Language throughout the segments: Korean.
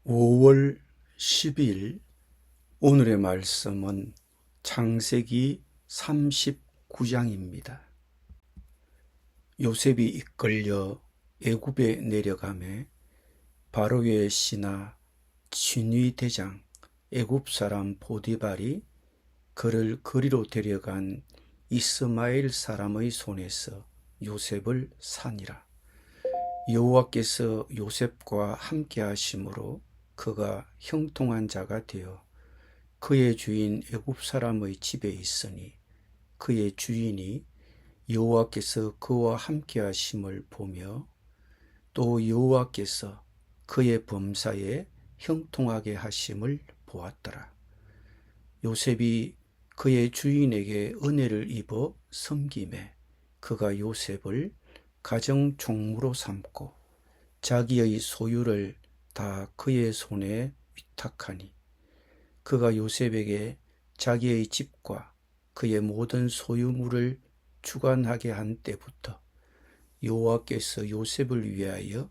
5월 10일 오늘의 말씀은 창세기 39장입니다. 요셉이 이끌려 애굽에 내려가매 바로의 신하 친위대장 애굽 사람 보디발이 그를 거리로 데려간 이스마엘 사람의 손에서 요셉을 사니라. 여호와께서 요셉과 함께 하심으로 그가 형통한 자가 되어 그의 주인 애굽 사람의 집에 있으니 그의 주인이 여호와께서 그와 함께 하심을 보며 또 여호와께서 그의 범사에 형통하게 하심을 보았더라. 요셉이 그의 주인에게 은혜를 입어 섬기매 그가 요셉을 가정 총무로 삼고 자기의 소유를 다 그의 손에 위탁하니 그가 요셉에게 자기의 집과 그의 모든 소유물을 주관하게 한 때부터 여호와께서 요셉을 위하여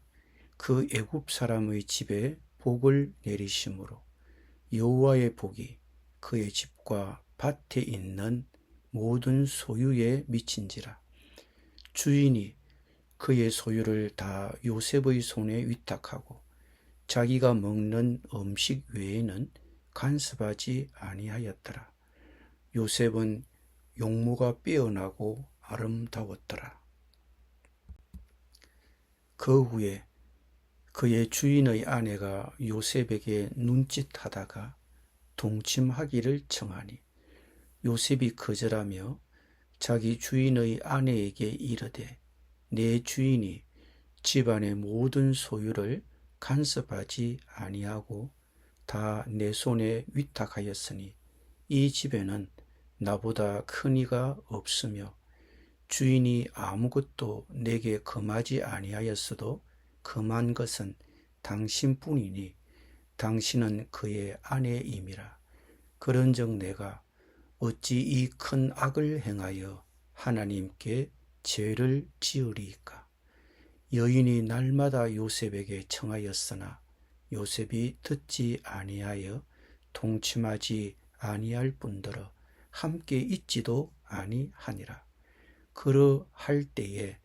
그 애굽 사람의 집에 복을 내리심으로 여호와의 복이 그의 집과 밭에 있는 모든 소유에 미친지라. 주인이 그의 소유를 다 요셉의 손에 위탁하고 자기가 먹는 음식 외에는 간섭하지 아니하였더라. 요셉은 용모가 빼어나고 아름다웠더라. 그 후에 그의 주인의 아내가 요셉에게 눈짓하다가 동침하기를 청하니 요셉이 거절하며 자기 주인의 아내에게 이르되 내 주인이 집안의 모든 소유를 간섭하지 아니하고 다 내 손에 위탁하였으니 이 집에는 나보다 큰 이가 없으며 주인이 아무것도 내게 금하지 아니하였어도 금한 것은 당신뿐이니 당신은 그의 아내임이라. 그런즉 내가 어찌 이 큰 악을 행하여 하나님께 죄를 지으리이까. 여인이 날마다 요셉에게 청하였으나 요셉이 듣지 아니하여 동침하지 아니할 뿐더러 함께 있지도 아니하니라. 그러할 때에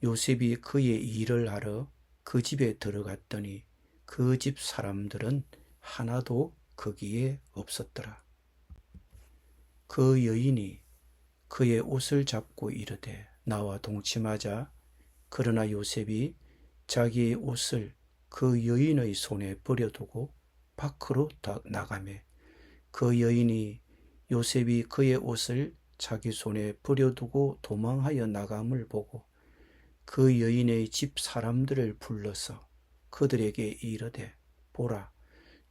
요셉이 그의 일을 하러 그 집에 들어갔더니 그 집 사람들은 하나도 거기에 없었더라. 그 여인이 그의 옷을 잡고 이르되 나와 동침하자. 그러나 요셉이 자기의 옷을 그 여인의 손에 버려두고 밖으로 나가매 그 여인이 요셉이 그의 옷을 자기 손에 버려두고 도망하여 나감을 보고 그 여인의 집 사람들을 불러서 그들에게 이르되 보라,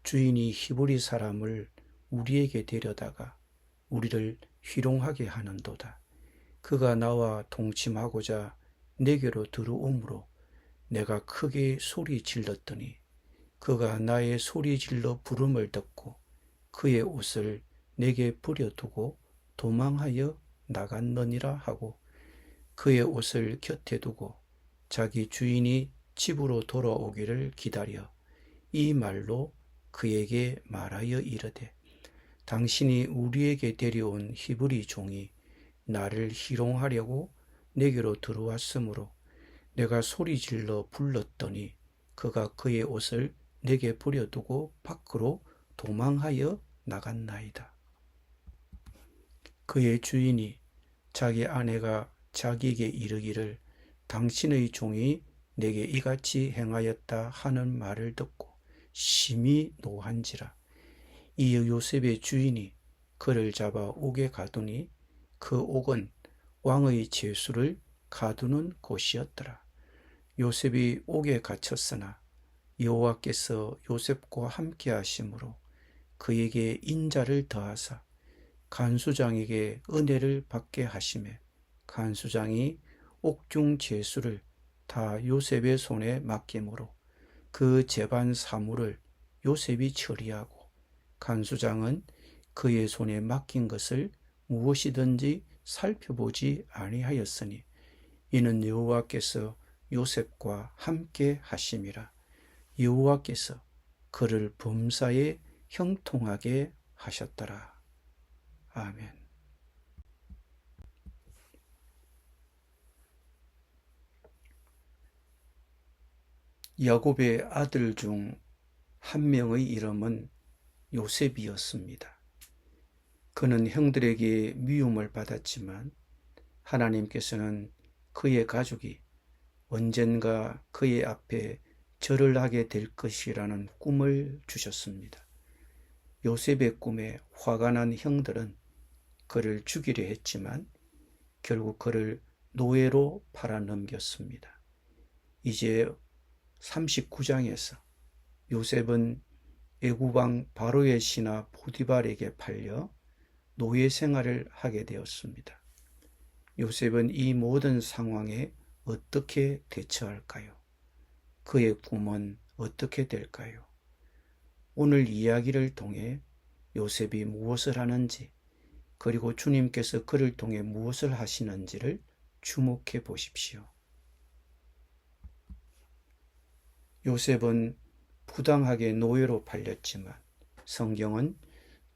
주인이 히브리 사람을 우리에게 데려다가 우리를 희롱하게 하는도다. 그가 나와 동침하고자 내게로 들어오므로 내가 크게 소리 질렀더니 그가 나의 소리 질러 부름을 듣고 그의 옷을 내게 버려두고 도망하여 나갔느니라 하고 그의 옷을 곁에 두고 자기 주인이 집으로 돌아오기를 기다려 이 말로 그에게 말하여 이르되 당신이 우리에게 데려온 히브리 종이 나를 희롱하려고 내게로 들어왔으므로 내가 소리질러 불렀더니 그가 그의 옷을 내게 버려두고 밖으로 도망하여 나갔나이다. 그의 주인이 자기 아내가 자기에게 이르기를 당신의 종이 내게 이같이 행하였다 하는 말을 듣고 심히 노한지라. 이에 요셉의 주인이 그를 잡아 옥에 가두니 그 옥은 왕의 죄수를 가두는 곳이었더라. 요셉이 옥에 갇혔으나 여호와께서 요셉과 함께 하심으로 그에게 인자를 더하사 간수장에게 은혜를 받게 하시매 간수장이 옥중 죄수를 다 요셉의 손에 맡김으로 그 재반 사물을 요셉이 처리하고 간수장은 그의 손에 맡긴 것을 무엇이든지 살펴보지 아니하였으니 이는 여호와께서 요셉과 함께 하심이라. 여호와께서 그를 범사에 형통하게 하셨더라. 아멘. 야곱의 아들 중 한 명의 이름은 요셉이었습니다. 그는 형들에게 미움을 받았지만 하나님께서는 그의 가족이 언젠가 그의 앞에 절을 하게 될 것이라는 꿈을 주셨습니다. 요셉의 꿈에 화가 난 형들은 그를 죽이려 했지만 결국 그를 노예로 팔아넘겼습니다. 이제 39장에서 요셉은 애굽왕 바로의 신하 보디발에게 팔려 노예 생활을 하게 되었습니다. 요셉은 이 모든 상황에 어떻게 대처할까요? 그의 꿈은 어떻게 될까요? 오늘 이야기를 통해 요셉이 무엇을 하는지, 그리고 주님께서 그를 통해 무엇을 하시는지를 주목해 보십시오. 요셉은 부당하게 노예로 팔렸지만 성경은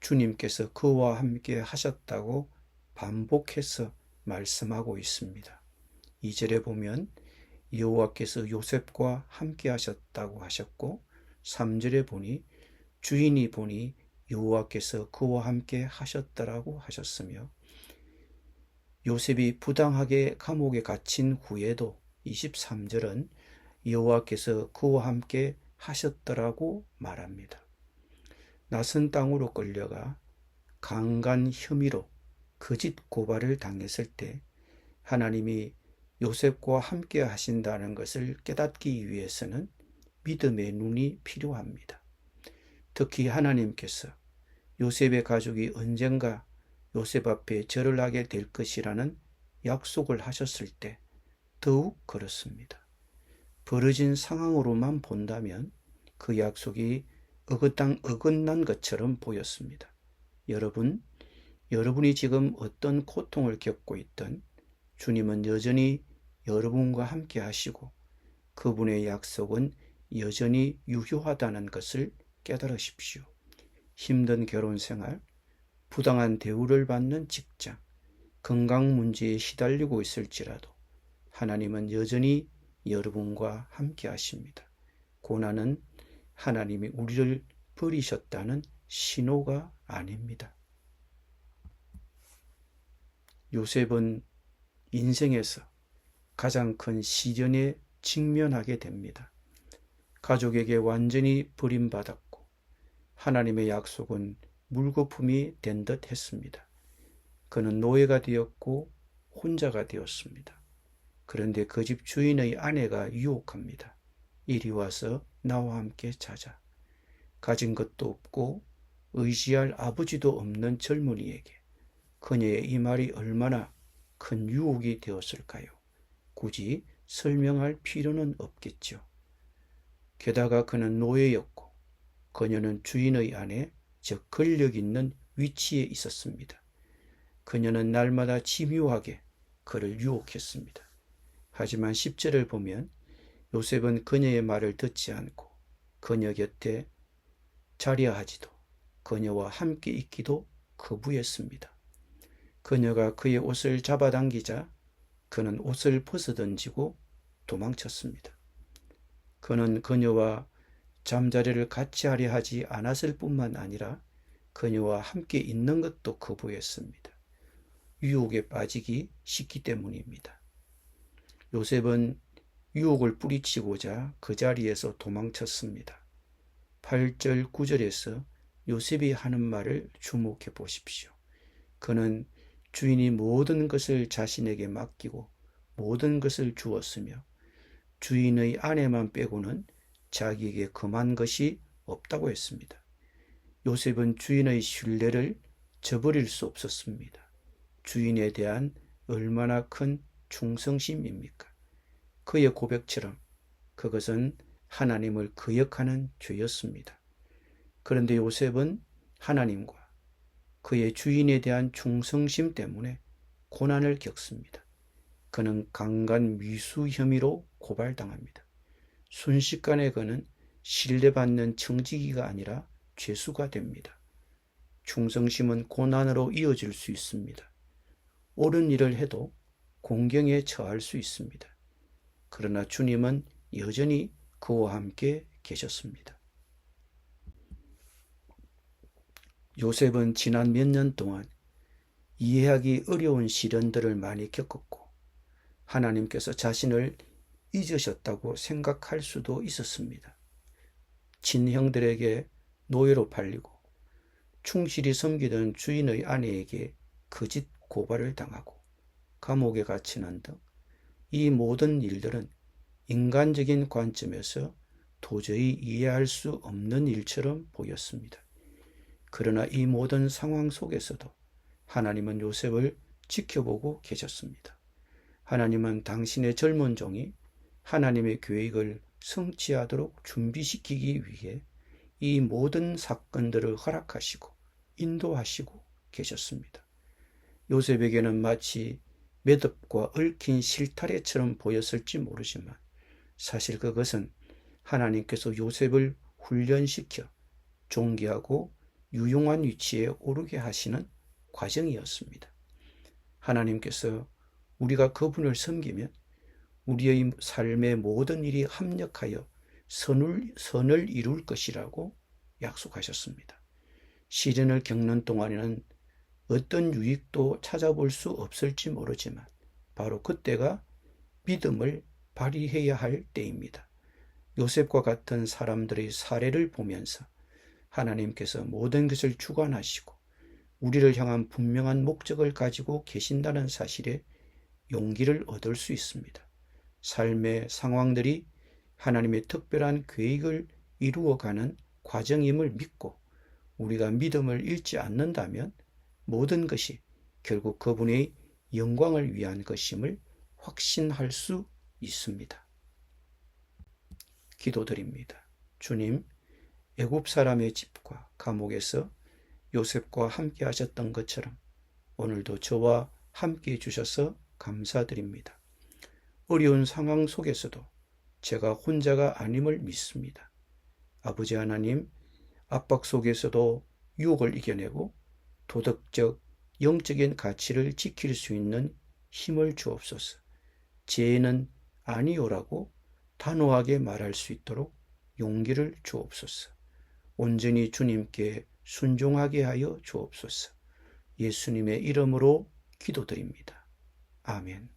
주님께서 그와 함께 하셨다고 반복해서 말씀하고 있습니다. 2절에 보면 여호와께서 요셉과 함께 하셨다고 하셨고 3절에 보니 주인이 보니 여호와께서 그와 함께 하셨더라고 하셨으며 요셉이 부당하게 감옥에 갇힌 후에도 23절은 여호와께서 그와 함께 하셨더라고 말합니다. 낯선 땅으로 끌려가 강간 혐의로 거짓 고발을 당했을 때 하나님이 요셉과 함께 하신다는 것을 깨닫기 위해서는 믿음의 눈이 필요합니다. 특히 하나님께서 요셉의 가족이 언젠가 요셉 앞에 절을 하게 될 것이라는 약속을 하셨을 때 더욱 그렇습니다. 벌어진 상황으로만 본다면 그 약속이 어긋난 것처럼 보였습니다. 여러분이 지금 어떤 고통을 겪고 있든 주님은 여전히 여러분과 함께 하시고 그분의 약속은 여전히 유효하다는 것을 깨달으십시오. 힘든 결혼 생활, 부당한 대우를 받는 직장, 건강 문제에 시달리고 있을지라도 하나님은 여전히 여러분과 함께 하십니다. 고난은 하나님이 우리를 버리셨다는 신호가 아닙니다. 요셉은 인생에서 가장 큰 시련에 직면하게 됩니다. 가족에게 완전히 버림받았고 하나님의 약속은 물거품이 된 듯 했습니다. 그는 노예가 되었고 혼자가 되었습니다. 그런데 그 집 주인의 아내가 유혹합니다. 이리 와서 나와 함께 자자. 가진 것도 없고 의지할 아버지도 없는 젊은이에게 그녀의 이 말이 얼마나 큰 유혹이 되었을까요? 굳이 설명할 필요는 없겠죠. 게다가 그는 노예였고 그녀는 주인의 아내, 즉 권력 있는 위치에 있었습니다. 그녀는 날마다 집요하게 그를 유혹했습니다. 하지만 10절을 보면 요셉은 그녀의 말을 듣지 않고 그녀 곁에 자리하지도 그녀와 함께 있기도 거부했습니다. 그녀가 그의 옷을 잡아당기자 그는 옷을 벗어던지고 도망쳤습니다. 그는 그녀와 잠자리를 같이 하려 하지 않았을 뿐만 아니라 그녀와 함께 있는 것도 거부했습니다. 유혹에 빠지기 쉽기 때문입니다. 요셉은 유혹을 뿌리치고자 그 자리에서 도망쳤습니다. 8절, 9절에서 요셉이 하는 말을 주목해 보십시오. 그는 주인이 모든 것을 자신에게 맡기고 모든 것을 주었으며 주인의 아내만 빼고는 자기에게 금한 것이 없다고 했습니다. 요셉은 주인의 신뢰를 저버릴 수 없었습니다. 주인에 대한 얼마나 큰 충성심입니까? 그의 고백처럼 그것은 하나님을 거역하는 죄였습니다. 그런데 요셉은 하나님과 그의 주인에 대한 충성심 때문에 고난을 겪습니다. 그는 강간 미수 혐의로 고발당합니다. 순식간에 그는 신뢰받는 청지기가 아니라 죄수가 됩니다. 충성심은 고난으로 이어질 수 있습니다. 옳은 일을 해도 공경에 처할 수 있습니다. 그러나 주님은 여전히 그와 함께 계셨습니다. 요셉은 지난 몇 년 동안 이해하기 어려운 시련들을 많이 겪었고 하나님께서 자신을 잊으셨다고 생각할 수도 있었습니다. 친형들에게 노예로 팔리고 충실히 섬기던 주인의 아내에게 거짓 고발을 당하고 감옥에 갇히는 등 이 모든 일들은 인간적인 관점에서 도저히 이해할 수 없는 일처럼 보였습니다. 그러나 이 모든 상황 속에서도 하나님은 요셉을 지켜보고 계셨습니다. 하나님은 당신의 젊은 종이 하나님의 계획을 성취하도록 준비시키기 위해 이 모든 사건들을 허락하시고 인도하시고 계셨습니다. 요셉에게는 마치 매듭과 얽힌 실타래처럼 보였을지 모르지만 사실 그것은 하나님께서 요셉을 훈련시켜 존귀하고 유용한 위치에 오르게 하시는 과정이었습니다. 하나님께서 우리가 그분을 섬기면 우리의 삶의 모든 일이 합력하여 선을 이룰 것이라고 약속하셨습니다. 시련을 겪는 동안에는 어떤 유익도 찾아볼 수 없을지 모르지만 바로 그때가 믿음을 발휘해야 할 때입니다. 요셉과 같은 사람들의 사례를 보면서 하나님께서 모든 것을 주관하시고 우리를 향한 분명한 목적을 가지고 계신다는 사실에 용기를 얻을 수 있습니다. 삶의 상황들이 하나님의 특별한 계획을 이루어가는 과정임을 믿고 우리가 믿음을 잃지 않는다면 모든 것이 결국 그분의 영광을 위한 것임을 확신할 수 있습니다. 기도드립니다. 주님, 애굽 사람의 집과 감옥에서 요셉과 함께 하셨던 것처럼 오늘도 저와 함께 해주셔서 감사드립니다. 어려운 상황 속에서도 제가 혼자가 아님을 믿습니다. 아버지 하나님, 압박 속에서도 유혹을 이겨내고 도덕적, 영적인 가치를 지킬 수 있는 힘을 주옵소서. 죄는 아니오라고 단호하게 말할 수 있도록 용기를 주옵소서. 온전히 주님께 순종하게 하여 주옵소서. 예수님의 이름으로 기도드립니다. 아멘.